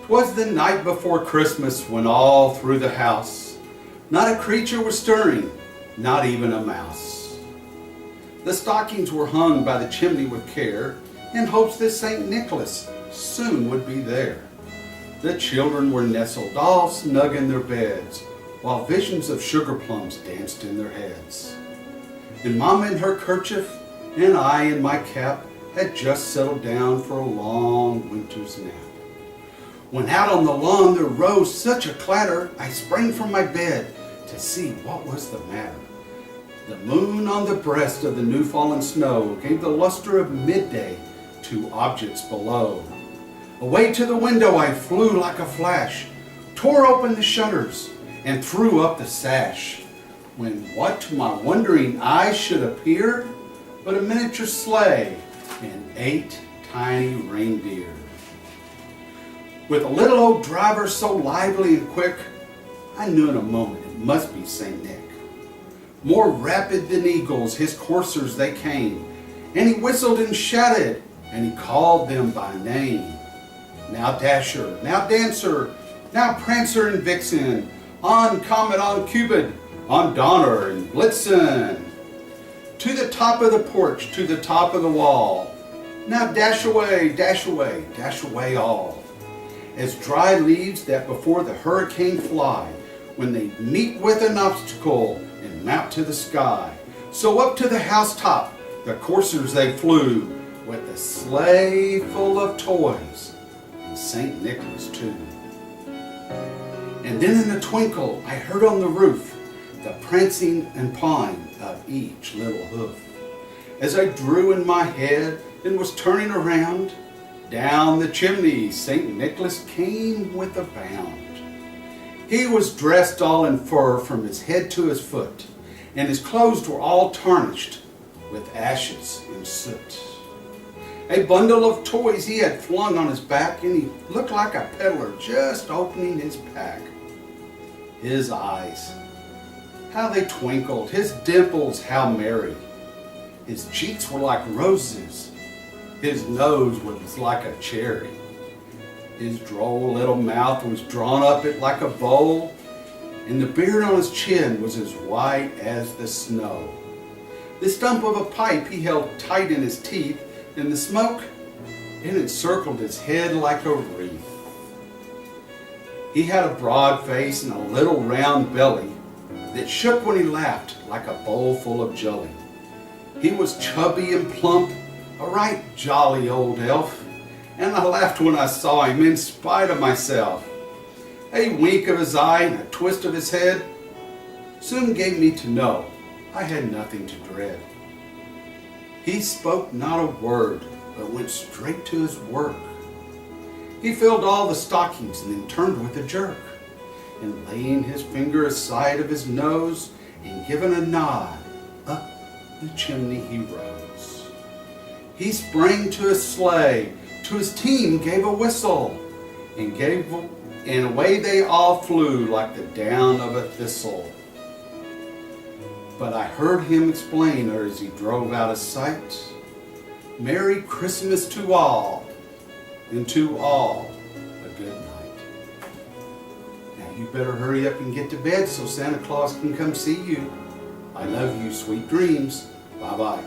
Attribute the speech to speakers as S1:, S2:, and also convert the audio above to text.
S1: 'Twas the night before Christmas when all through the house not a creature was stirring, not even a mouse. The stockings were hung by the chimney with care in hopes that St. Nicholas soon would be there. The children were nestled all snug in their beds while visions of sugar plums danced in their heads. And Mama in her kerchief and I in my cap had just settled down for a long winter's nap. When out on the lawn there rose such a clatter, I sprang from my bed to see what was the matter. The moon on the breast of the new fallen snow gave the luster of midday to objects below. Away to the window I flew like a flash, tore open the shutters, and threw up the sash, when what to my wondering eyes should appear but a miniature sleigh and 8 tiny reindeer. With a little old driver so lively and quick, I knew in a moment it must be St. Nick. More rapid than eagles his coursers they came, and he whistled and shouted, and he called them by name. Now Dasher, now Dancer, now Prancer and Vixen, on Comet, on Cupid, on Donner and Blitzen. To the top of the porch, to the top of the wall, now dash away, dash away, dash away all. As dry leaves that before the hurricane fly, when they meet with an obstacle and mount to the sky, so up to the housetop the coursers they flew, with a sleigh full of toys, and St. Nicholas too. And then in a twinkle I heard on the roof the prancing and pawing of each little hoof. As I drew in my head and was turning around, down the chimney St. Nicholas came with a bound. He was dressed all in fur from his head to his foot, and his clothes were all tarnished with ashes and soot. A bundle of toys he had flung on his back, and he looked like a peddler just opening his pack. His eyes, how they twinkled, his dimples how merry. His cheeks were like roses, his nose was like a cherry. His droll little mouth was drawn up it like a bowl, and the beard on his chin was as white as the snow. The stump of a pipe he held tight in his teeth, and the smoke, it encircled his head like a wreath. He had a broad face and a little round belly that shook when he laughed like a bowl full of jelly. He was chubby and plump, a right jolly old elf, and I laughed when I saw him in spite of myself. A wink of his eye and a twist of his head soon gave me to know I had nothing to dread. He spoke not a word, but went straight to his work. He filled all the stockings and then turned with a jerk, and laying his finger aside of his nose and giving a nod, up the chimney he rose. He sprang to his sleigh, to his team gave a whistle, and away they all flew like the down of a thistle. But I heard him explain as he drove out of sight, Merry Christmas to all, and to all a good night. Now you better hurry up and get to bed so Santa Claus can come see you. I love you, sweet dreams. Bye-bye.